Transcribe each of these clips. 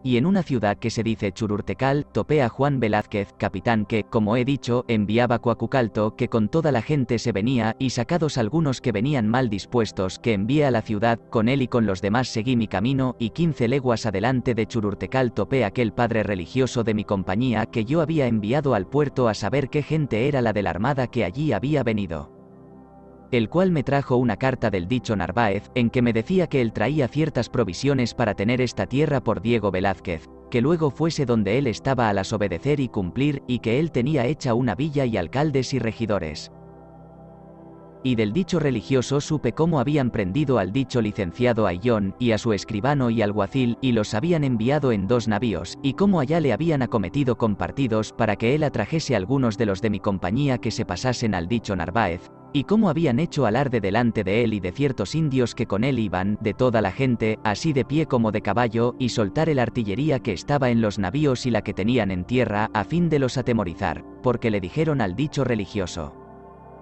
y en una ciudad que se dice Chururtecal, topé a Juan Velázquez, capitán que, como he dicho, enviaba Coacucalto, que con toda la gente se venía, y sacados algunos que venían mal dispuestos, que envié a la ciudad, con él y con los demás seguí mi camino, y 15 leguas adelante de Chururtecal topé aquel padre religioso de mi compañía que yo había enviado al puerto a saber qué gente era la de la armada que allí había venido. El cual me trajo una carta del dicho Narváez, en que me decía que él traía ciertas provisiones para tener esta tierra por Diego Velázquez, que luego fuese donde él estaba a las obedecer y cumplir, y que él tenía hecha una villa y alcaldes y regidores. Y del dicho religioso supe cómo habían prendido al dicho licenciado Ayllón, y a su escribano y alguacil, y los habían enviado en 2 navíos, y cómo allá le habían acometido con partidos para que él atrajese algunos de los de mi compañía que se pasasen al dicho Narváez, y cómo habían hecho alarde delante de él y de ciertos indios que con él iban, de toda la gente, así de pie como de caballo, y soltar el artillería que estaba en los navíos y la que tenían en tierra, a fin de los atemorizar, porque le dijeron al dicho religioso: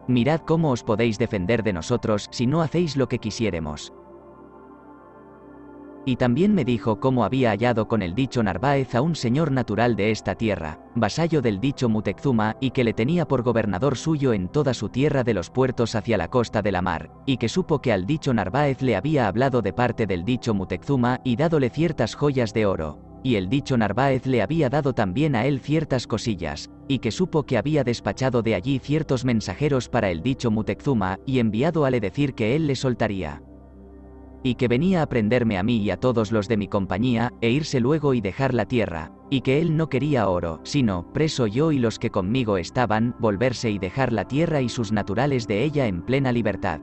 mirad cómo os podéis defender de nosotros si no hacéis lo que quisiéremos. Y también me dijo cómo había hallado con el dicho Narváez a un señor natural de esta tierra, vasallo del dicho Muteczuma, y que le tenía por gobernador suyo en toda su tierra de los puertos hacia la costa de la mar, y que supo que al dicho Narváez le había hablado de parte del dicho Muteczuma y dádole ciertas joyas de oro, y el dicho Narváez le había dado también a él ciertas cosillas, y que supo que había despachado de allí ciertos mensajeros para el dicho Muteczuma, y enviado a le decir que él le soltaría. Y que venía a prenderme a mí y a todos los de mi compañía, e irse luego y dejar la tierra, y que él no quería oro, sino, preso yo y los que conmigo estaban, volverse y dejar la tierra y sus naturales de ella en plena libertad.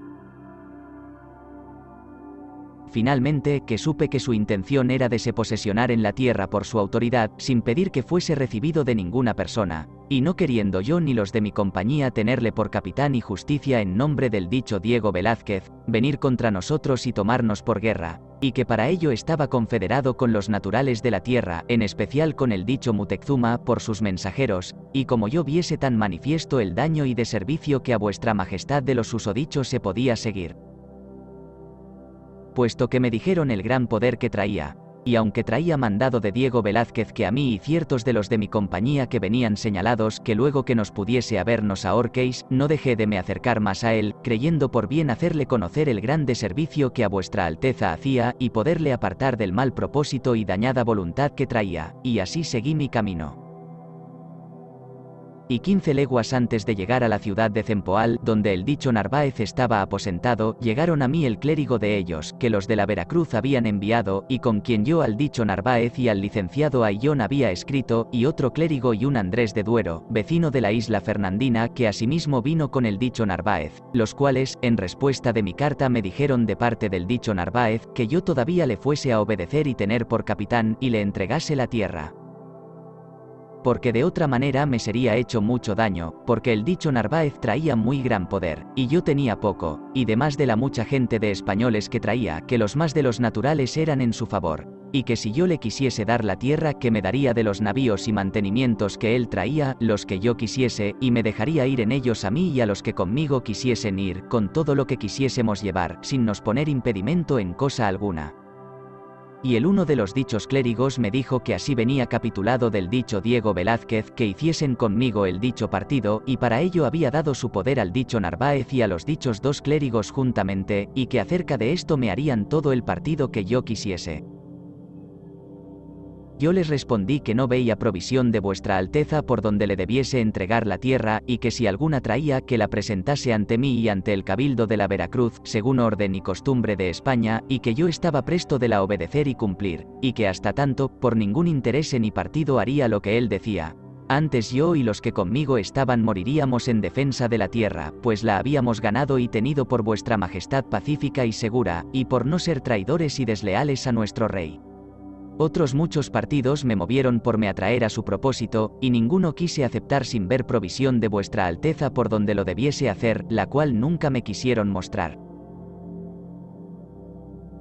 Finalmente, que supe que su intención era de se posesionar en la tierra por su autoridad, sin pedir que fuese recibido de ninguna persona, y no queriendo yo ni los de mi compañía tenerle por capitán y justicia en nombre del dicho Diego Velázquez, venir contra nosotros y tomarnos por guerra, y que para ello estaba confederado con los naturales de la tierra, en especial con el dicho Muteczuma, por sus mensajeros, y como yo viese tan manifiesto el daño y deservicio que a vuestra majestad de los susodichos se podía seguir. Puesto que me dijeron el gran poder que traía, y aunque traía mandado de Diego Velázquez que a mí y ciertos de los de mi compañía que venían señalados que luego que nos pudiese habernos ahorquéis, no dejé de me acercar más a él, creyendo por bien hacerle conocer el gran deservicio que a vuestra alteza hacía, y poderle apartar del mal propósito y dañada voluntad que traía, y así seguí mi camino. Y 15 leguas antes de llegar a la ciudad de Cempoal, donde el dicho Narváez estaba aposentado, llegaron a mí el clérigo de ellos, que los de la Veracruz habían enviado, y con quien yo al dicho Narváez y al licenciado Ayllón había escrito, y otro clérigo y un Andrés de Duero, vecino de la isla Fernandina, que asimismo vino con el dicho Narváez, los cuales, en respuesta de mi carta me dijeron de parte del dicho Narváez, que yo todavía le fuese a obedecer y tener por capitán, y le entregase la tierra. Porque de otra manera me sería hecho mucho daño, porque el dicho Narváez traía muy gran poder, y yo tenía poco, y demás de la mucha gente de españoles que traía, que los más de los naturales eran en su favor, y que si yo le quisiese dar la tierra que me daría de los navíos y mantenimientos que él traía, los que yo quisiese, y me dejaría ir en ellos a mí y a los que conmigo quisiesen ir, con todo lo que quisiésemos llevar, sin nos poner impedimento en cosa alguna. Y el uno de los dichos clérigos me dijo que así venía capitulado del dicho Diego Velázquez que hiciesen conmigo el dicho partido, y para ello había dado su poder al dicho Narváez y a los dichos 2 clérigos juntamente, y que acerca de esto me harían todo el partido que yo quisiese. Yo les respondí que no veía provisión de vuestra alteza por donde le debiese entregar la tierra, y que si alguna traía que la presentase ante mí y ante el cabildo de la Veracruz, según orden y costumbre de España, y que yo estaba presto de la obedecer y cumplir, y que hasta tanto, por ningún interés ni partido haría lo que él decía. Antes yo y los que conmigo estaban moriríamos en defensa de la tierra, pues la habíamos ganado y tenido por vuestra majestad pacífica y segura, y por no ser traidores y desleales a nuestro rey. Otros muchos partidos me movieron por me atraer a su propósito, y ninguno quise aceptar sin ver provisión de vuestra alteza por donde lo debiese hacer, la cual nunca me quisieron mostrar.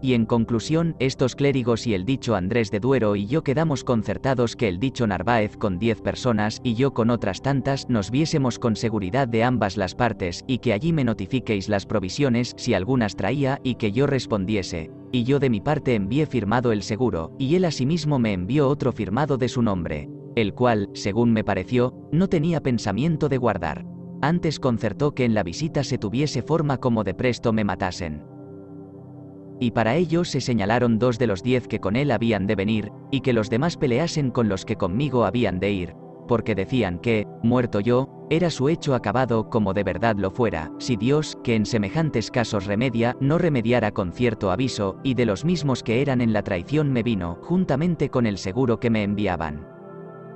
Y en conclusión, estos clérigos y el dicho Andrés de Duero y yo quedamos concertados que el dicho Narváez con 10 personas y yo con otras tantas nos viésemos con seguridad de ambas las partes, y que allí me notifiquéis las provisiones si algunas traía, y que yo respondiese, y yo de mi parte envié firmado el seguro, y él asimismo me envió otro firmado de su nombre, el cual, según me pareció, no tenía pensamiento de guardar. Antes concertó que en la visita se tuviese forma como de presto me matasen. Y para ello se señalaron 2 de los 10 que con él habían de venir, y que los demás peleasen con los que conmigo habían de ir, porque decían que, muerto yo, era su hecho acabado como de verdad lo fuera, si Dios, que en semejantes casos remedia, no remediara con cierto aviso, y de los mismos que eran en la traición me vino, juntamente con el seguro que me enviaban.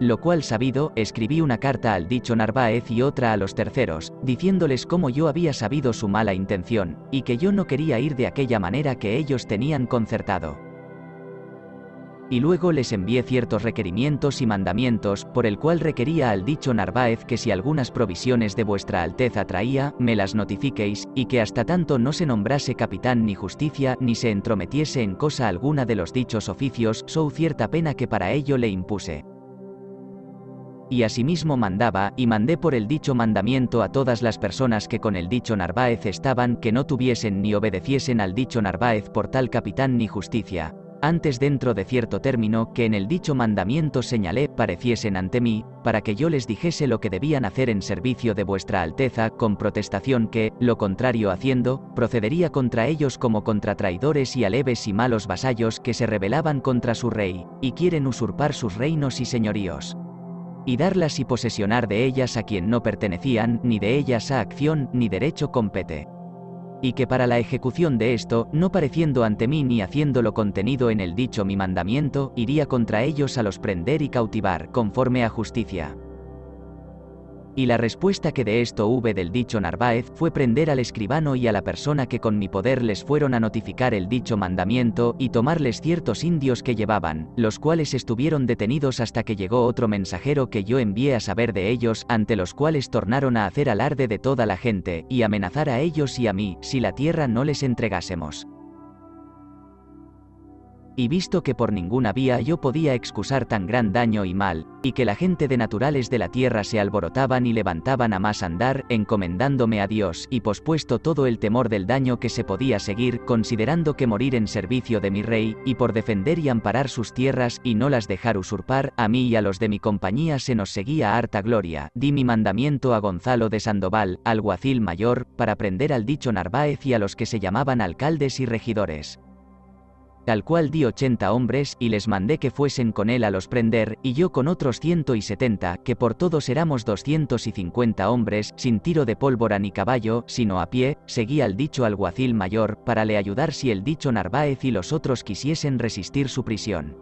Lo cual sabido, escribí una carta al dicho Narváez y otra a los terceros, diciéndoles cómo yo había sabido su mala intención, y que yo no quería ir de aquella manera que ellos tenían concertado. Y luego les envié ciertos requerimientos y mandamientos, por el cual requería al dicho Narváez que si algunas provisiones de vuestra Alteza traía, me las notifiquéis, y que hasta tanto no se nombrase capitán ni justicia, ni se entrometiese en cosa alguna de los dichos oficios, so cierta pena que para ello le impuse. Y asimismo mandaba, y mandé por el dicho mandamiento a todas las personas que con el dicho Narváez estaban, que no tuviesen ni obedeciesen al dicho Narváez por tal capitán ni justicia, antes dentro de cierto término que en el dicho mandamiento señalé, pareciesen ante mí, para que yo les dijese lo que debían hacer en servicio de vuestra Alteza, con protestación que, lo contrario haciendo, procedería contra ellos como contra traidores y aleves y malos vasallos que se rebelaban contra su rey, y quieren usurpar sus reinos y señoríos, y darlas y posesionar de ellas a quien no pertenecían, ni de ellas a acción ni derecho compete. Y que para la ejecución de esto, no pareciendo ante mí ni haciendo lo contenido en el dicho mi mandamiento, iría contra ellos a los prender y cautivar, conforme a justicia. Y la respuesta que de esto hube del dicho Narváez fue prender al escribano y a la persona que con mi poder les fueron a notificar el dicho mandamiento, y tomarles ciertos indios que llevaban, los cuales estuvieron detenidos hasta que llegó otro mensajero que yo envié a saber de ellos, ante los cuales tornaron a hacer alarde de toda la gente, y amenazar a ellos y a mí, si la tierra no les entregásemos. Y visto que por ninguna vía yo podía excusar tan gran daño y mal, y que la gente de naturales de la tierra se alborotaban y levantaban a más andar, encomendándome a Dios, y pospuesto todo el temor del daño que se podía seguir, considerando que morir en servicio de mi rey, y por defender y amparar sus tierras, y no las dejar usurpar, a mí y a los de mi compañía se nos seguía harta gloria, di mi mandamiento a Gonzalo de Sandoval, alguacil mayor, para prender al dicho Narváez y a los que se llamaban alcaldes y regidores. Tal cual di 80 hombres, y les mandé que fuesen con él a los prender, y yo con otros 170, que por todos éramos 250 hombres, sin tiro de pólvora ni caballo, sino a pie, seguí al dicho alguacil mayor, para le ayudar si el dicho Narváez y los otros quisiesen resistir su prisión.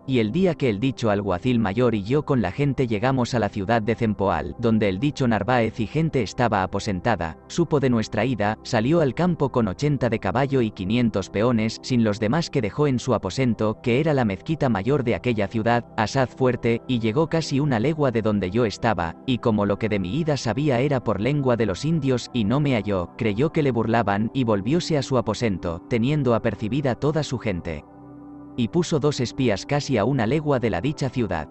Y el día que el dicho alguacil mayor y yo con la gente llegamos a la ciudad de Cempoal, donde el dicho Narváez y gente estaba aposentada, supo de nuestra ida, salió al campo con 80 de caballo y 500 peones, sin los demás que dejó en su aposento, que era la mezquita mayor de aquella ciudad, asaz fuerte, y llegó casi una legua de donde yo estaba, y como lo que de mi ida sabía era por lengua de los indios, y no me halló, creyó que le burlaban, y volvióse a su aposento, teniendo apercibida toda su gente. Y puso 2 espías casi a una legua de la dicha ciudad.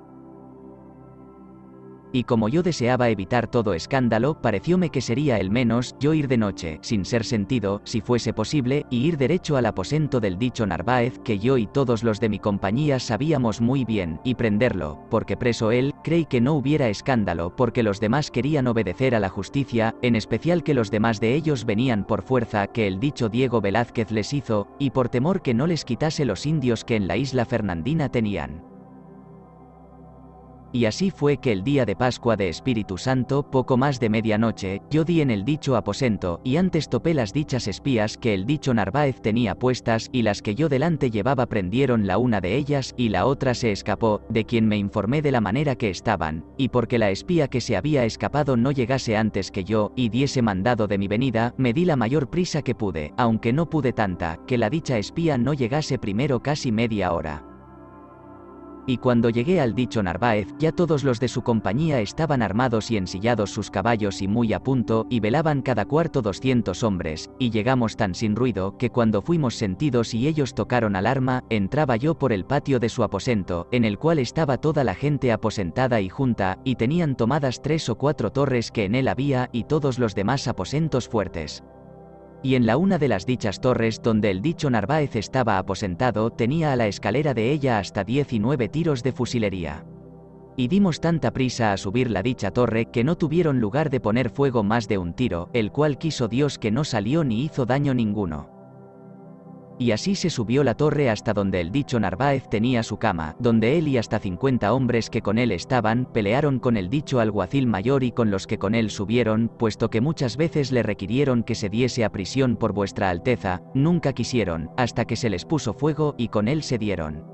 Y como yo deseaba evitar todo escándalo, parecióme que sería el menos, yo ir de noche, sin ser sentido, si fuese posible, y ir derecho al aposento del dicho Narváez, que yo y todos los de mi compañía sabíamos muy bien, y prenderlo, porque preso él, creí que no hubiera escándalo, porque los demás querían obedecer a la justicia, en especial que los demás de ellos venían por fuerza que el dicho Diego Velázquez les hizo, y por temor que no les quitase los indios que en la isla Fernandina tenían. Y así fue que el día de Pascua de Espíritu Santo, poco más de medianoche, yo di en el dicho aposento, y antes topé las dichas espías que el dicho Narváez tenía puestas, y las que yo delante llevaba prendieron la una de ellas, y la otra se escapó, de quien me informé de la manera que estaban, y porque la espía que se había escapado no llegase antes que yo, y diese mandado de mi venida, me di la mayor prisa que pude, aunque no pude tanta, que la dicha espía no llegase primero casi media hora. Y cuando llegué al dicho Narváez, ya todos los de su compañía estaban armados y ensillados sus caballos y muy a punto, y velaban cada cuarto 200 hombres, y llegamos tan sin ruido, que cuando fuimos sentidos y ellos tocaron alarma, entraba yo por el patio de su aposento, en el cual estaba toda la gente aposentada y junta, y tenían tomadas 3 o 4 torres que en él había, y todos los demás aposentos fuertes. Y en la una de las dichas torres donde el dicho Narváez estaba aposentado tenía a la escalera de ella hasta 19 tiros de fusilería. Y dimos tanta prisa a subir la dicha torre que no tuvieron lugar de poner fuego más de un tiro, el cual quiso Dios que no salió ni hizo daño ninguno. Y así se subió la torre hasta donde el dicho Narváez tenía su cama, donde él y hasta 50 hombres que con él estaban, pelearon con el dicho alguacil mayor y con los que con él subieron, puesto que muchas veces le requirieron que se diese a prisión por vuestra alteza, nunca quisieron, hasta que se les puso fuego y con él se dieron.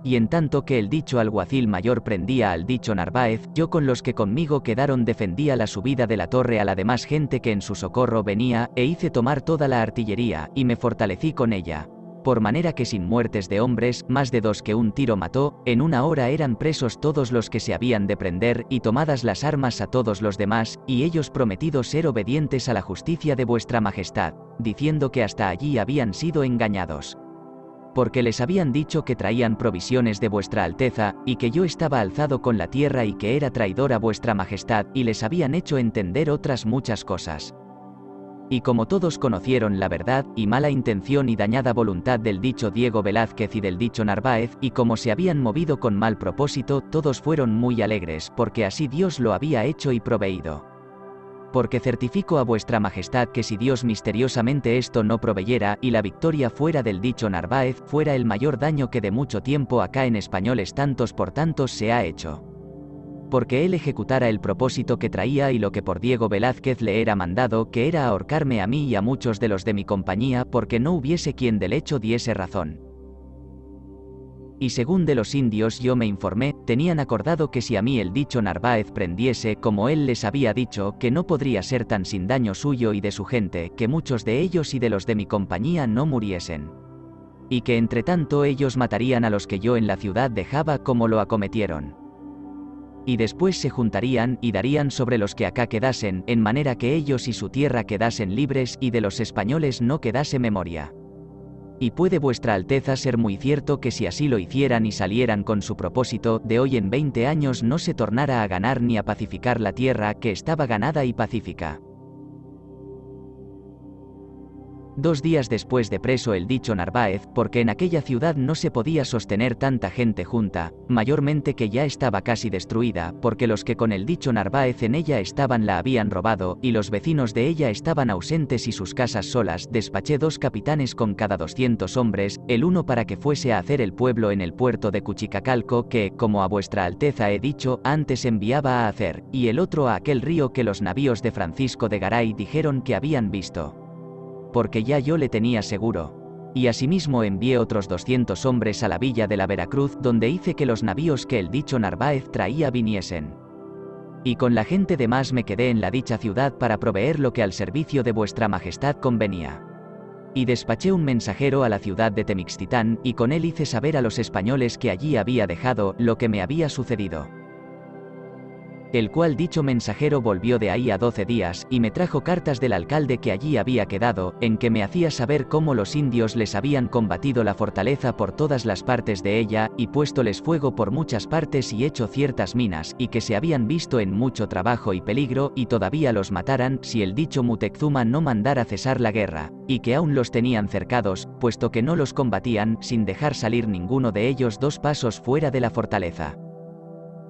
Y en tanto que el dicho alguacil mayor prendía al dicho Narváez, yo con los que conmigo quedaron defendía la subida de la torre a la demás gente que en su socorro venía, e hice tomar toda la artillería, y me fortalecí con ella. Por manera que sin muertes de hombres, más de 2 que un tiro mató, en una hora eran presos todos los que se habían de prender, y tomadas las armas a todos los demás, y ellos prometidos ser obedientes a la justicia de vuestra majestad, diciendo que hasta allí habían sido engañados. Porque les habían dicho que traían provisiones de vuestra alteza, y que yo estaba alzado con la tierra y que era traidor a vuestra majestad, y les habían hecho entender otras muchas cosas. Y como todos conocieron la verdad, y mala intención y dañada voluntad del dicho Diego Velázquez y del dicho Narváez, y como se habían movido con mal propósito, todos fueron muy alegres, porque así Dios lo había hecho y proveído. Porque certifico a vuestra majestad que si Dios misteriosamente esto no proveyera, y la victoria fuera del dicho Narváez, fuera el mayor daño que de mucho tiempo acá en españoles tantos por tantos se ha hecho. Porque él ejecutara el propósito que traía y lo que por Diego Velázquez le era mandado, que era ahorcarme a mí y a muchos de los de mi compañía, porque no hubiese quien del hecho diese razón. Y según de los indios yo me informé, tenían acordado que si a mí el dicho Narváez prendiese, como él les había dicho, que no podría ser tan sin daño suyo y de su gente, que muchos de ellos y de los de mi compañía no muriesen. Y que entre tanto ellos matarían a los que yo en la ciudad dejaba como lo acometieron. Y después se juntarían y darían sobre los que acá quedasen, en manera que ellos y su tierra quedasen libres y de los españoles no quedase memoria. Y puede vuestra alteza ser muy cierto que si así lo hicieran y salieran con su propósito, de hoy en 20 años no se tornara a ganar ni a pacificar la tierra que estaba ganada y pacífica. 2 días después de preso el dicho Narváez, porque en aquella ciudad no se podía sostener tanta gente junta, mayormente que ya estaba casi destruida, porque los que con el dicho Narváez en ella estaban la habían robado, y los vecinos de ella estaban ausentes y sus casas solas, despaché 2 capitanes con cada 200 hombres, el uno para que fuese a hacer el pueblo en el puerto de Cuchicacalco que, como a vuestra alteza he dicho, antes enviaba a hacer, y el otro a aquel río que los navíos de Francisco de Garay dijeron que habían visto. Porque ya yo le tenía seguro. Y asimismo envié otros 200 hombres a la villa de la Veracruz, donde hice que los navíos que el dicho Narváez traía viniesen. Y con la gente de más me quedé en la dicha ciudad para proveer lo que al servicio de vuestra majestad convenía. Y despaché un mensajero a la ciudad de Temixtitán, y con él hice saber a los españoles que allí había dejado lo que me había sucedido. El cual dicho mensajero volvió de ahí a 12 días, y me trajo cartas del alcalde que allí había quedado, en que me hacía saber cómo los indios les habían combatido la fortaleza por todas las partes de ella, y puéstoles fuego por muchas partes y hecho ciertas minas, y que se habían visto en mucho trabajo y peligro, y todavía los mataran, si el dicho Muteczuma no mandara cesar la guerra, y que aún los tenían cercados, puesto que no los combatían, sin dejar salir ninguno de ellos 2 pasos fuera de la fortaleza.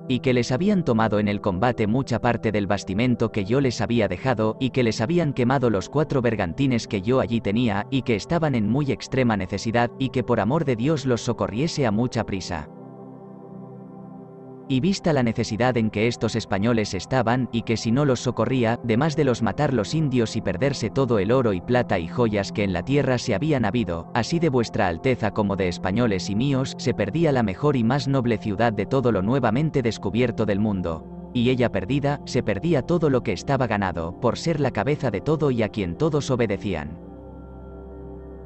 Y que les habían tomado en el combate mucha parte del bastimento que yo les había dejado, y que les habían quemado los 4 bergantines que yo allí tenía, y que estaban en muy extrema necesidad, y que por amor de Dios los socorriese a mucha prisa. Y vista la necesidad en que estos españoles estaban, y que si no los socorría, demás de los matar los indios y perderse todo el oro y plata y joyas que en la tierra se habían habido, así de vuestra alteza como de españoles y míos, se perdía la mejor y más noble ciudad de todo lo nuevamente descubierto del mundo, y ella perdida, se perdía todo lo que estaba ganado, por ser la cabeza de todo y a quien todos obedecían.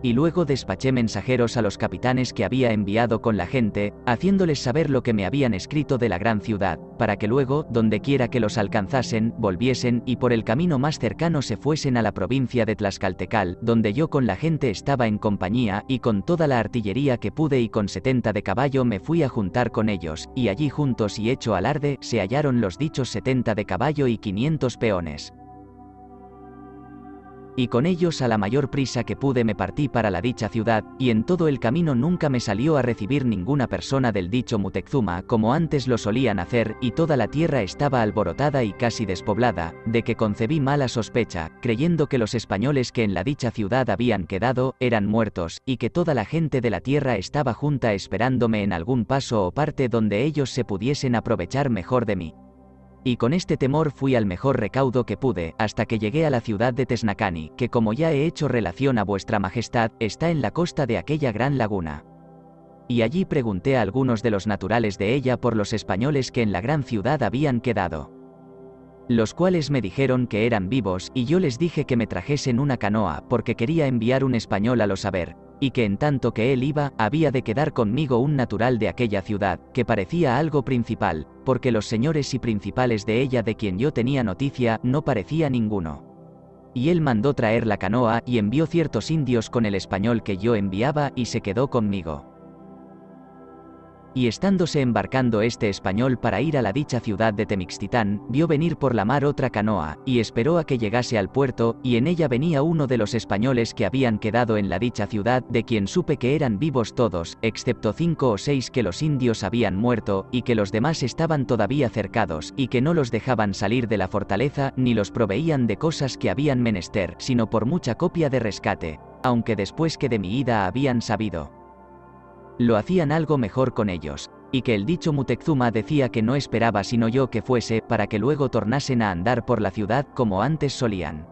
Y luego despaché mensajeros a los capitanes que había enviado con la gente, haciéndoles saber lo que me habían escrito de la gran ciudad, para que luego, donde quiera que los alcanzasen, volviesen, y por el camino más cercano se fuesen a la provincia de Tlaxcaltecal, donde yo con la gente estaba en compañía, y con toda la artillería que pude y con 70 de caballo me fui a juntar con ellos, y allí juntos y hecho alarde, se hallaron los dichos 70 de caballo y 500 peones. Y con ellos a la mayor prisa que pude me partí para la dicha ciudad, y en todo el camino nunca me salió a recibir ninguna persona del dicho Muteczuma como antes lo solían hacer, y toda la tierra estaba alborotada y casi despoblada, de que concebí mala sospecha, creyendo que los españoles que en la dicha ciudad habían quedado, eran muertos, y que toda la gente de la tierra estaba junta esperándome en algún paso o parte donde ellos se pudiesen aprovechar mejor de mí. Y con este temor fui al mejor recaudo que pude, hasta que llegué a la ciudad de Tesnacani, que como ya he hecho relación a vuestra majestad, está en la costa de aquella gran laguna. Y allí pregunté a algunos de los naturales de ella por los españoles que en la gran ciudad habían quedado. Los cuales me dijeron que eran vivos, y yo les dije que me trajesen una canoa, porque quería enviar un español a lo saber, y que en tanto que él iba, había de quedar conmigo un natural de aquella ciudad, que parecía algo principal, porque los señores y principales de ella de quien yo tenía noticia, no parecía ninguno. Y él mandó traer la canoa, y envió ciertos indios con el español que yo enviaba, y se quedó conmigo. Y estándose embarcando este español para ir a la dicha ciudad de Temixtitán, vio venir por la mar otra canoa, y esperó a que llegase al puerto, y en ella venía uno de los españoles que habían quedado en la dicha ciudad, de quien supe que eran vivos todos, excepto 5 o 6 que los indios habían muerto, y que los demás estaban todavía cercados, y que no los dejaban salir de la fortaleza, ni los proveían de cosas que habían menester, sino por mucha copia de rescate, aunque después que de mi ida habían sabido, lo hacían algo mejor con ellos, y que el dicho Muteczuma decía que no esperaba sino yo que fuese, para que luego tornasen a andar por la ciudad como antes solían.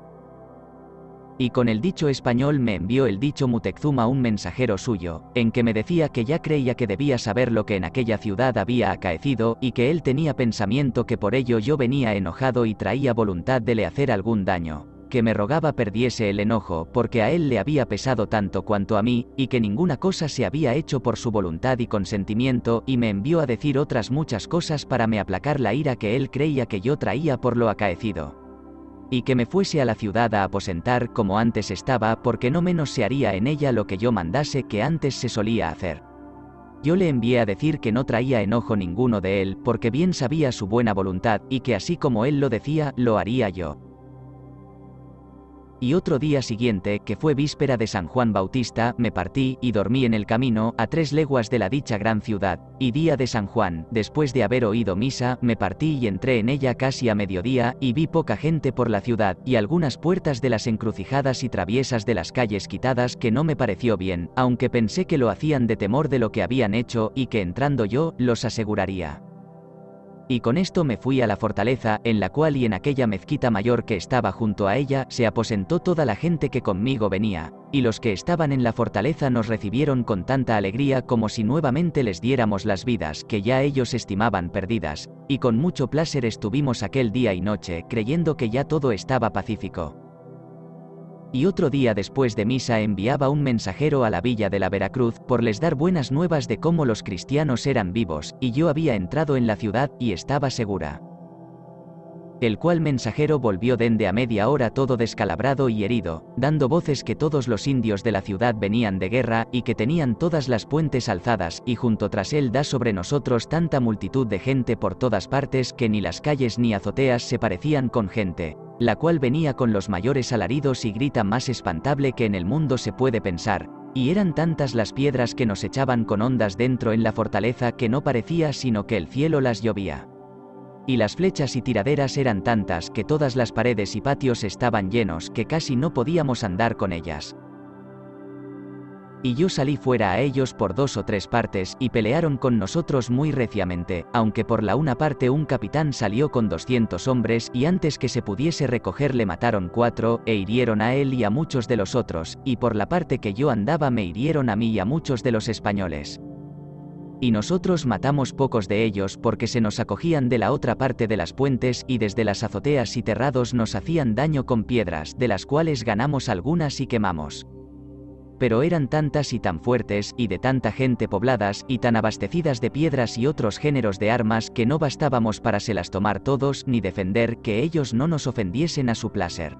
Y con el dicho español me envió el dicho Muteczuma un mensajero suyo, en que me decía que ya creía que debía saber lo que en aquella ciudad había acaecido, y que él tenía pensamiento que por ello yo venía enojado y traía voluntad de le hacer algún daño, que me rogaba perdiese el enojo, porque a él le había pesado tanto cuanto a mí, y que ninguna cosa se había hecho por su voluntad y consentimiento, y me envió a decir otras muchas cosas para me aplacar la ira que él creía que yo traía por lo acaecido. Y que me fuese a la ciudad a aposentar como antes estaba, porque no menos se haría en ella lo que yo mandase que antes se solía hacer. Yo le envié a decir que no traía enojo ninguno de él, porque bien sabía su buena voluntad, y que así como él lo decía, lo haría yo. Y otro día siguiente, que fue víspera de San Juan Bautista, me partí, y dormí en el camino, a 3 leguas de la dicha gran ciudad, y día de San Juan, después de haber oído misa, me partí y entré en ella casi a mediodía, y vi poca gente por la ciudad, y algunas puertas de las encrucijadas y traviesas de las calles quitadas que no me pareció bien, aunque pensé que lo hacían de temor de lo que habían hecho, y que entrando yo, los aseguraría. Y con esto me fui a la fortaleza, en la cual y en aquella mezquita mayor que estaba junto a ella, se aposentó toda la gente que conmigo venía, y los que estaban en la fortaleza nos recibieron con tanta alegría como si nuevamente les diéramos las vidas que ya ellos estimaban perdidas, y con mucho placer estuvimos aquel día y noche, creyendo que ya todo estaba pacífico. Y otro día después de misa enviaba un mensajero a la villa de la Veracruz, por les dar buenas nuevas de cómo los cristianos eran vivos, y yo había entrado en la ciudad, y estaba segura. El cual mensajero volvió dende a media hora todo descalabrado y herido, dando voces que todos los indios de la ciudad venían de guerra, y que tenían todas las puentes alzadas, y junto tras él da sobre nosotros tanta multitud de gente por todas partes que ni las calles ni azoteas se parecían con gente, la cual venía con los mayores alaridos y grita más espantable que en el mundo se puede pensar, y eran tantas las piedras que nos echaban con ondas dentro en la fortaleza que no parecía sino que el cielo las llovía. Y las flechas y tiraderas eran tantas que todas las paredes y patios estaban llenos que casi no podíamos andar con ellas. Y yo salí fuera a ellos por 2 o 3 partes, y pelearon con nosotros muy reciamente, aunque por la una parte un capitán salió con 200 hombres, y antes que se pudiese recoger le mataron 4, e hirieron a él y a muchos de los otros, y por la parte que yo andaba me hirieron a mí y a muchos de los españoles. Y nosotros matamos pocos de ellos porque se nos acogían de la otra parte de las puentes y desde las azoteas y terrados nos hacían daño con piedras, de las cuales ganamos algunas y quemamos. Pero eran tantas y tan fuertes, y de tanta gente pobladas, y tan abastecidas de piedras y otros géneros de armas que no bastábamos para se las tomar todos ni defender que ellos no nos ofendiesen a su placer.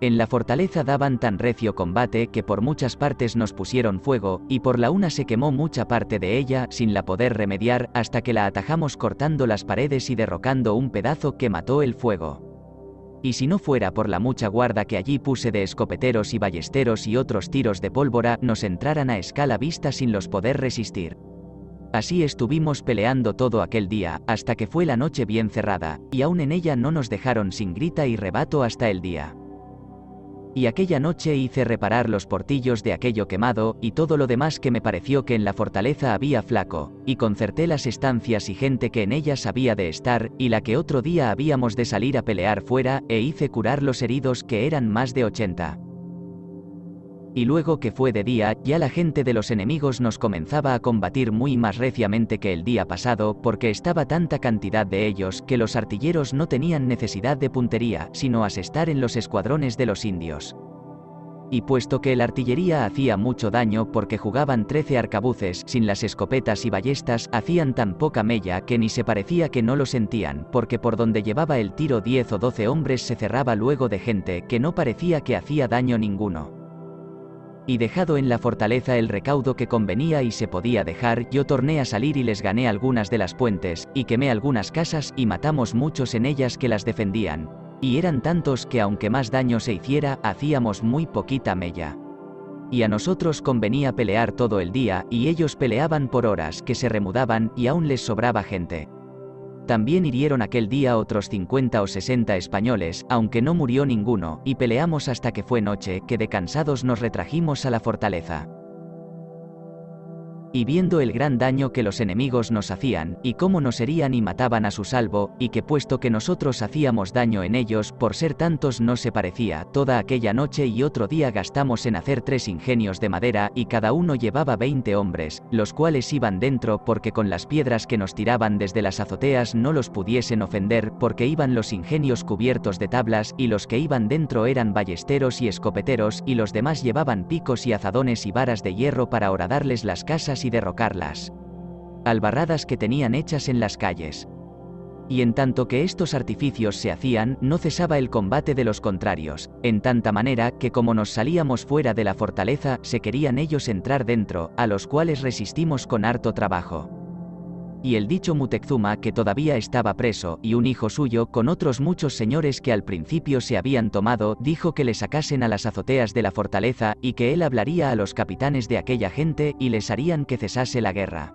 En la fortaleza daban tan recio combate que por muchas partes nos pusieron fuego, y por la una se quemó mucha parte de ella sin la poder remediar, hasta que la atajamos cortando las paredes y derrocando un pedazo que mató el fuego. y si no fuera por la mucha guarda que allí puse de escopeteros y ballesteros y otros tiros de pólvora, nos entraran a escala vista sin los poder resistir. Así estuvimos peleando todo aquel día, hasta que fue la noche bien cerrada, y aún en ella no nos dejaron sin grita y rebato hasta el día. Y aquella noche hice reparar los portillos de aquello quemado, y todo lo demás que me pareció que en la fortaleza había flaco, y concerté las estancias y gente que en ellas había de estar, y la que otro día habíamos de salir a pelear fuera, e hice curar los heridos que eran más de 80. Y luego que fue de día, ya la gente de los enemigos nos comenzaba a combatir muy más reciamente que el día pasado, porque estaba tanta cantidad de ellos, que los artilleros no tenían necesidad de puntería, sino asestar en los escuadrones de los indios. Y puesto que la artillería hacía mucho daño porque jugaban 13 arcabuces, sin las escopetas y ballestas, hacían tan poca mella que ni se parecía que no lo sentían, porque por donde llevaba el tiro 10 o 12 hombres se cerraba luego de gente que no parecía que hacía daño ninguno. Y dejado en la fortaleza el recaudo que convenía y se podía dejar, yo torné a salir y les gané algunas de las puentes, y quemé algunas casas y matamos muchos en ellas que las defendían. Y eran tantos que aunque más daño se hiciera, hacíamos muy poquita mella. Y a nosotros convenía pelear todo el día, y ellos peleaban por horas que se remudaban, y aún les sobraba gente. También hirieron aquel día otros 50 o 60 españoles, aunque no murió ninguno, y peleamos hasta que fue noche, que de cansados nos retrajimos a la fortaleza. Y viendo el gran daño que los enemigos nos hacían, y cómo nos herían y mataban a su salvo, y que puesto que nosotros hacíamos daño en ellos, por ser tantos no se parecía, toda aquella noche y otro día gastamos en hacer 3 ingenios de madera, y cada uno llevaba 20 hombres, los cuales iban dentro porque con las piedras que nos tiraban desde las azoteas no los pudiesen ofender, porque iban los ingenios cubiertos de tablas, y los que iban dentro eran ballesteros y escopeteros, y los demás llevaban picos y azadones y varas de hierro para horadarles las casas y derrocarlas. Albarradas que tenían hechas en las calles. Y en tanto que estos artificios se hacían, no cesaba el combate de los contrarios, en tanta manera que como nos salíamos fuera de la fortaleza, se querían ellos entrar dentro, a los cuales resistimos con harto trabajo. Y el dicho Muteczuma, que todavía estaba preso, y un hijo suyo, con otros muchos señores que al principio se habían tomado, dijo que le sacasen a las azoteas de la fortaleza, y que él hablaría a los capitanes de aquella gente, y les harían que cesase la guerra.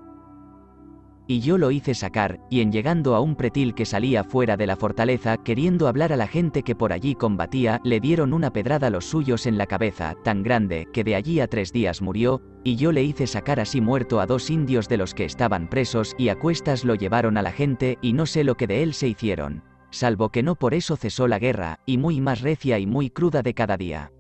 Y yo lo hice sacar, y en llegando a un pretil que salía fuera de la fortaleza, queriendo hablar a la gente que por allí combatía, le dieron una pedrada los suyos en la cabeza, tan grande, que de allí a 3 días murió, y yo le hice sacar así muerto a 2 indios de los que estaban presos, y a cuestas lo llevaron a la gente, y no sé lo que de él se hicieron. Salvo que no por eso cesó la guerra, y muy más recia y muy cruda de cada día.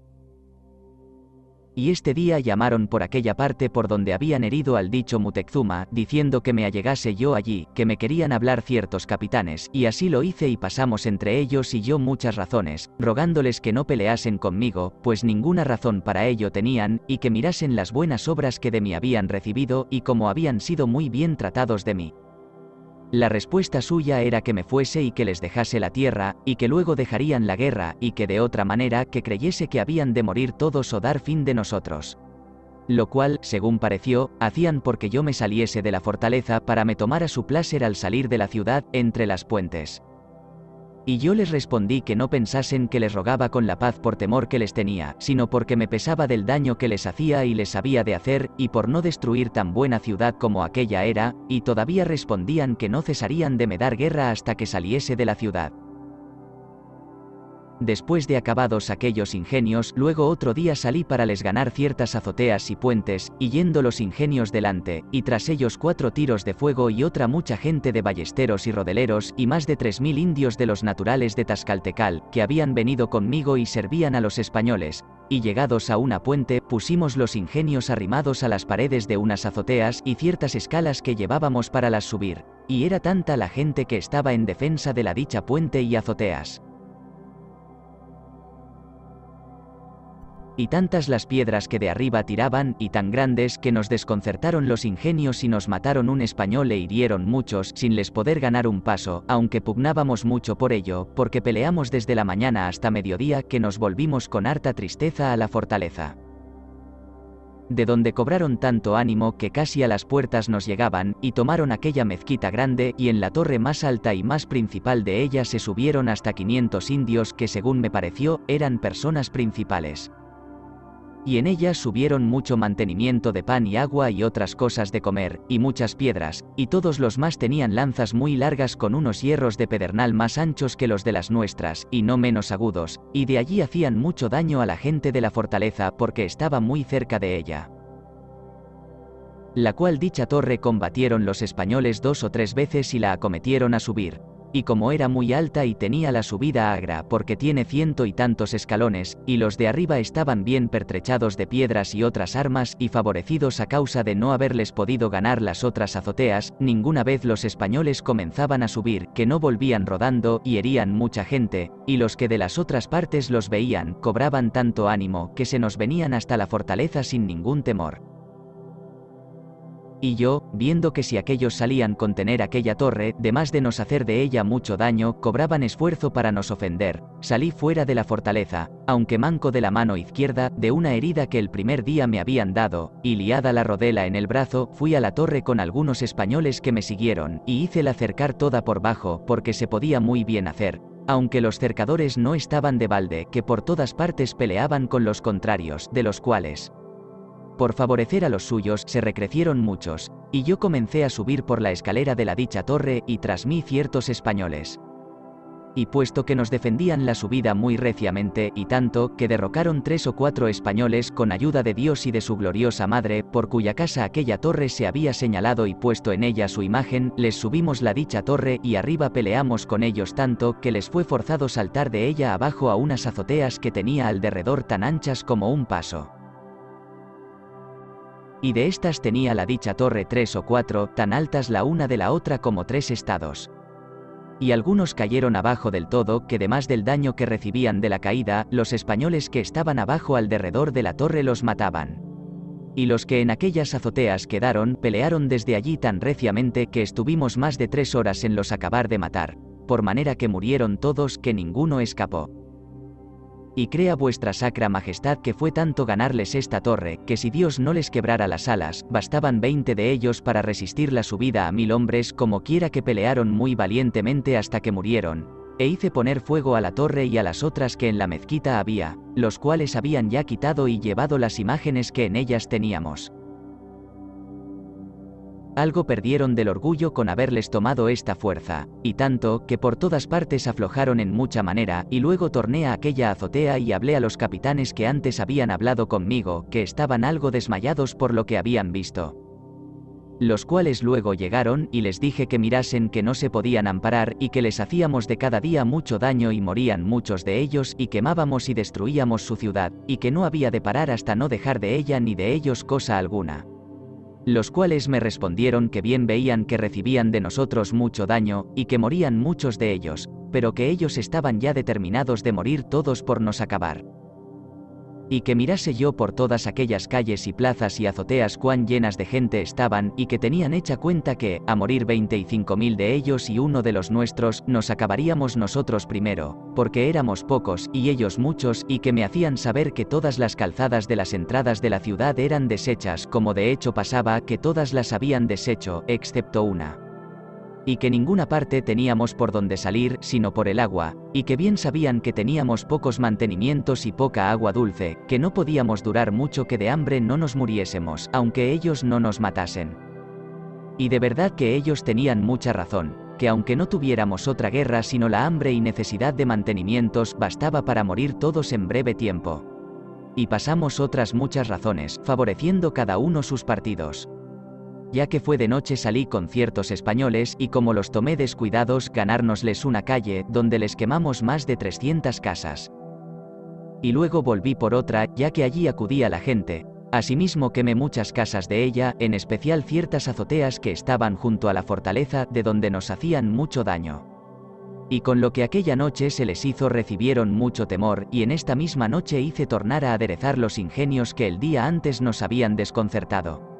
Y este día llamaron por aquella parte por donde habían herido al dicho Muteczuma, diciendo que me allegase yo allí, que me querían hablar ciertos capitanes, y así lo hice y pasamos entre ellos y yo muchas razones, rogándoles que no peleasen conmigo, pues ninguna razón para ello tenían, y que mirasen las buenas obras que de mí habían recibido, y como habían sido muy bien tratados de mí. La respuesta suya era que me fuese y que les dejase la tierra, y que luego dejarían la guerra, y que de otra manera que creyese que habían de morir todos o dar fin de nosotros. Lo cual, según pareció, hacían porque yo me saliese de la fortaleza para me tomara su placer al salir de la ciudad, entre las puentes. Y yo les respondí que no pensasen que les rogaba con la paz por temor que les tenía, sino porque me pesaba del daño que les hacía y les había de hacer, y por no destruir tan buena ciudad como aquella era, y todavía respondían que no cesarían de me dar guerra hasta que saliese de la ciudad. Después de acabados aquellos ingenios, luego otro día salí para les ganar ciertas azoteas y puentes, y yendo los ingenios delante, y tras ellos 4 tiros de fuego y otra mucha gente de ballesteros y rodeleros, y más de 3000 indios de los naturales de Tascaltecal, que habían venido conmigo y servían a los españoles, y llegados a una puente, pusimos los ingenios arrimados a las paredes de unas azoteas y ciertas escalas que llevábamos para las subir, y era tanta la gente que estaba en defensa de la dicha puente y azoteas. Y tantas las piedras que de arriba tiraban, y tan grandes, que nos desconcertaron los ingenios y nos mataron un español e hirieron muchos, sin les poder ganar un paso, aunque pugnábamos mucho por ello, porque peleamos desde la mañana hasta mediodía, que nos volvimos con harta tristeza a la fortaleza. de donde cobraron tanto ánimo que casi a las puertas nos llegaban, y tomaron aquella mezquita grande, y en la torre más alta y más principal de ella se subieron hasta 500 indios que, según me pareció, eran personas principales. Y en ella subieron mucho mantenimiento de pan y agua y otras cosas de comer, y muchas piedras, y todos los más tenían lanzas muy largas con unos hierros de pedernal más anchos que los de las nuestras, y no menos agudos, y de allí hacían mucho daño a la gente de la fortaleza porque estaba muy cerca de ella. La cual dicha torre combatieron los españoles 2 o 3 veces y la acometieron a subir. Y como era muy alta y tenía la subida agra porque tiene 100 y tantos escalones, y los de arriba estaban bien pertrechados de piedras y otras armas y favorecidos a causa de no haberles podido ganar las otras azoteas, ninguna vez los españoles comenzaban a subir, que no volvían rodando y herían mucha gente, y los que de las otras partes los veían cobraban tanto ánimo que se nos venían hasta la fortaleza sin ningún temor. Y yo, viendo que si aquellos salían con tener aquella torre, demás de nos hacer de ella mucho daño, cobraban esfuerzo para nos ofender, salí fuera de la fortaleza, aunque manco de la mano izquierda, de una herida que el primer día me habían dado, y liada la rodela en el brazo, fui a la torre con algunos españoles que me siguieron, y hícela cercar toda por bajo, porque se podía muy bien hacer, aunque los cercadores no estaban de balde, que por todas partes peleaban con los contrarios, de los cuales, por favorecer a los suyos, se recrecieron muchos, y yo comencé a subir por la escalera de la dicha torre, y tras mí ciertos españoles. Y puesto que nos defendían la subida muy reciamente, y tanto, que derrocaron 3 o 4 españoles con ayuda de Dios y de su gloriosa madre, por cuya casa aquella torre se había señalado y puesto en ella su imagen, les subimos la dicha torre y arriba peleamos con ellos tanto, que les fue forzado saltar de ella abajo a unas azoteas que tenía al derredor tan anchas como un paso. Y de estas tenía la dicha torre 3 o 4, tan altas la una de la otra como 3 estados. Y algunos cayeron abajo del todo, que demás del daño que recibían de la caída, los españoles que estaban abajo al derredor de la torre los mataban. Y los que en aquellas azoteas quedaron, pelearon desde allí tan reciamente que estuvimos más de 3 horas en los acabar de matar, por manera que murieron todos que ninguno escapó. Y crea vuestra sacra majestad que fue tanto ganarles esta torre, que si Dios no les quebrara las alas, bastaban 20 de ellos para resistir la subida a 1000 hombres, como quiera que pelearon muy valientemente hasta que murieron, e hice poner fuego a la torre y a las otras que en la mezquita había, los cuales habían ya quitado y llevado las imágenes que en ellas teníamos. Algo perdieron del orgullo con haberles tomado esta fuerza, y tanto, que por todas partes aflojaron en mucha manera, y luego torné a aquella azotea y hablé a los capitanes que antes habían hablado conmigo, que estaban algo desmayados por lo que habían visto. Los cuales luego llegaron, y les dije que mirasen que no se podían amparar, y que les hacíamos de cada día mucho daño y morían muchos de ellos, y quemábamos y destruíamos su ciudad, y que no había de parar hasta no dejar de ella ni de ellos cosa alguna. Los cuales me respondieron que bien veían que recibían de nosotros mucho daño, y que morían muchos de ellos, pero que ellos estaban ya determinados de morir todos por nos acabar. Y que mirase yo por todas aquellas calles y plazas y azoteas cuán llenas de gente estaban, y que tenían hecha cuenta que, a morir 25.000 de ellos y uno de los nuestros, nos acabaríamos nosotros primero, porque éramos pocos y ellos muchos, y que me hacían saber que todas las calzadas de las entradas de la ciudad eran deshechas, como de hecho pasaba que todas las habían deshecho, excepto una. Y que ninguna parte teníamos por donde salir, sino por el agua, y que bien sabían que teníamos pocos mantenimientos y poca agua dulce, que no podíamos durar mucho, que de hambre no nos muriésemos, aunque ellos no nos matasen. Y de verdad que ellos tenían mucha razón, que aunque no tuviéramos otra guerra sino la hambre y necesidad de mantenimientos, bastaba para morir todos en breve tiempo. Y pasamos otras muchas razones, favoreciendo cada uno sus partidos. Ya que fue de noche salí con ciertos españoles, y como los tomé descuidados, ganárnosles una calle, donde les quemamos más de 300 casas. Y luego volví por otra, ya que allí acudía la gente, asimismo quemé muchas casas de ella, en especial ciertas azoteas que estaban junto a la fortaleza, de donde nos hacían mucho daño. Y con lo que aquella noche se les hizo recibieron mucho temor, y en esta misma noche hice tornar a aderezar los ingenios que el día antes nos habían desconcertado.